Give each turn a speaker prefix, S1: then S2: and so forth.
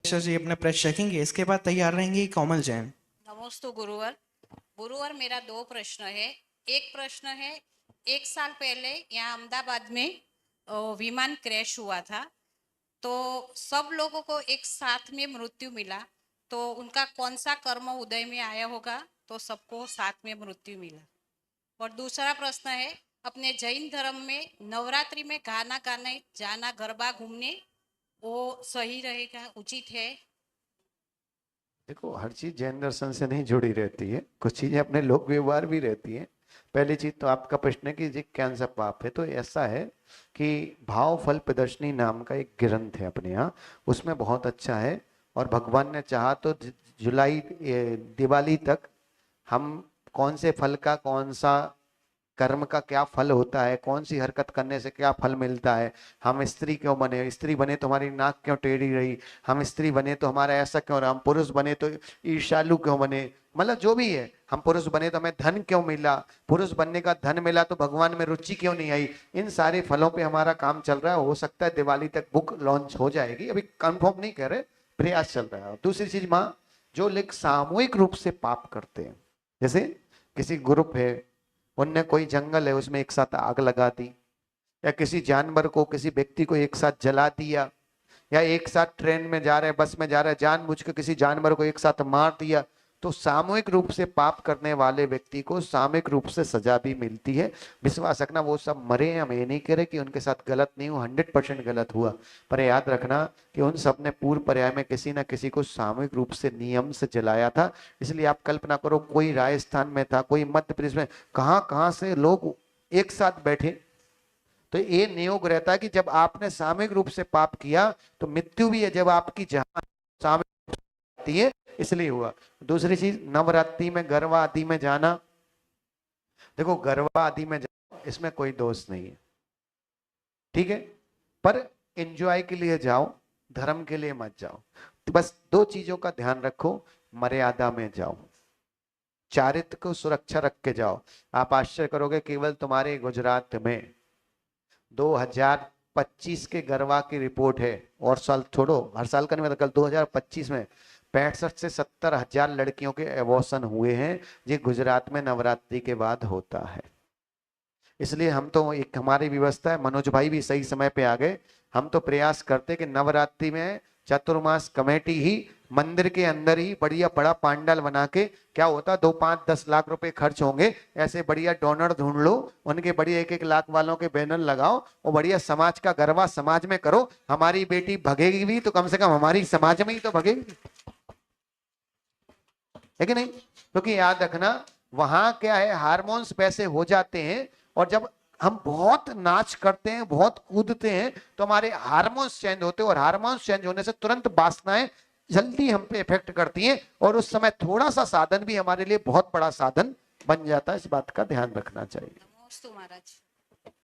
S1: जी अपने प्रेस चेकिंगे, इसके बाद तैयार रहेंगी कोमल जैन।
S2: नमोस्तु गुरुवर। गुरुवर, मेरा दो प्रश्न है। एक प्रश्न है, एक साल पहले यहाँ अहमदाबाद में विमान क्रैश हुआ था, तो सब लोगों को एक साथ में मृत्यु मिला, तो उनका कौन सा कर्म उदय में आया होगा तो सबको साथ में मृत्यु मिला। और दूसरा प्रश्न है, अपने जैन धर्म में नवरात्रि में गाना गाने जाना, गरबा घूमने, वो सही रहेगा, उचित है?
S3: देखो, हर चीज जैन दर्शन से नहीं जुड़ी रहती है, कुछ चीजें अपने लोक व्यवहार भी रहती हैं। पहली चीज तो आपका प्रश्न है कि जी कौन सा पाप है, तो ऐसा है कि भाव फल प्रदर्शनी नाम का एक ग्रंथ है अपने यहाँ, उसमें बहुत अच्छा है। और भगवान ने चाहा तो जुलाई दिवाली तक हम कौन से फल का, कौन सा कर्म का क्या फल होता है, कौन सी हरकत करने से क्या फल मिलता है, हम स्त्री क्यों बने, स्त्री बने तो हमारी नाक क्यों टेढ़ी रही, हम स्त्री बने तो हमारा ऐसा क्यों रहा, हम पुरुष बने तो ईर्ष्यालु क्यों बने, मतलब जो भी है, हम पुरुष बने तो हमें धन क्यों मिला, पुरुष बनने का धन मिला तो भगवान में रुचि क्यों नहीं आई, इन सारे फलों पे हमारा काम चल रहा है। हो सकता है दिवाली तक बुक लॉन्च हो जाएगी, अभी कंफर्म नहीं कह रहे, प्रयास चल रहा है। दूसरी चीज माँ, जो लोग सामूहिक रूप से पाप करते हैं, जैसे किसी ग्रुप है, उनने कोई जंगल है उसमें एक साथ आग लगा दी, या किसी जानवर को, किसी व्यक्ति को एक साथ जला दिया, या एक साथ ट्रेन में जा रहे, बस में जा रहे, जानबूझ के किसी जानवर को एक साथ मार दिया, तो सामूहिक रूप से पाप करने वाले व्यक्ति को सामूहिक रूप से सजा भी मिलती है। विश्वास रखना, वो सब मरे हैं, हम ये नहीं कह रहे कि उनके साथ गलत नहीं हुआ, 100% गलत हुआ, पर याद रखना कि उन सब ने पूर्व पर्याय में किसी न किसी को सामूहिक रूप से नियम से जलाया था। इसलिए आप कल्पना करो, कोई राजस्थान में था, कोई मध्य प्रदेश में, कहाँ कहाँ से लोग एक साथ बैठे, तो ये नियोग रहता है कि जब आपने सामूहिक रूप से पाप किया तो मृत्यु भी है, जब आपकी जहां सामूहिक आती है, इसलिए हुआ। दूसरी चीज, नवरात्रि में गरबा आदि में जाना, देखो गरबा आदि में जाओ, इसमें कोई दोष नहीं है, ठीक है, पर एंजॉय के लिए जाओ, धर्म के लिए मत जाओ। तो बस दो चीजों का ध्यान रखो, मर्यादा में जाओ, चारित्र को सुरक्षा रख के जाओ। आप आश्चर्य करोगे, केवल तुम्हारे गुजरात में 2025 के गरबा की रिपोर्ट है, और साल छोड़ो, हर साल का नहीं, मतलब कल 2025 में 65 से 70 हजार लड़कियों के एबॉर्शन हुए हैं। ये गुजरात में नवरात्रि के बाद होता है। इसलिए हम तो, एक हमारी व्यवस्था है, मनोज भाई भी सही समय पे आ गए, हम तो प्रयास करते कि नवरात्रि में चतुर्मास कमेटी ही मंदिर के अंदर ही बढ़िया बड़ा पांडाल बना के, क्या होता 2-5-10 लाख रुपए खर्च होंगे, ऐसे बढ़िया डोनर ढूंढ लो, उनके बढ़िया 1-1 लाख वालों के बैनर लगाओ, और बढ़िया समाज का गरबा समाज में करो। हमारी बेटी भगेगी भी तो कम से कम हमारी समाज में ही तो भगेगी, है कि नहीं? क्योंकि याद रखना, वहां क्या है, हार्मोन्स वैसे हो जाते हैं, और जब हम बहुत नाच करते हैं, बहुत कूदते हैं, तो हमारे हार्मोन्स चेंज होते हैं, और हार्मोन्स चेंज होने से तुरंत वासनाएं जल्दी हम पे इफेक्ट करती हैं, और उस समय थोड़ा सा साधन भी हमारे लिए बहुत बड़ा साधन बन जाता है। इस बात का ध्यान रखना चाहिए।
S2: नमोस्तु महाराज।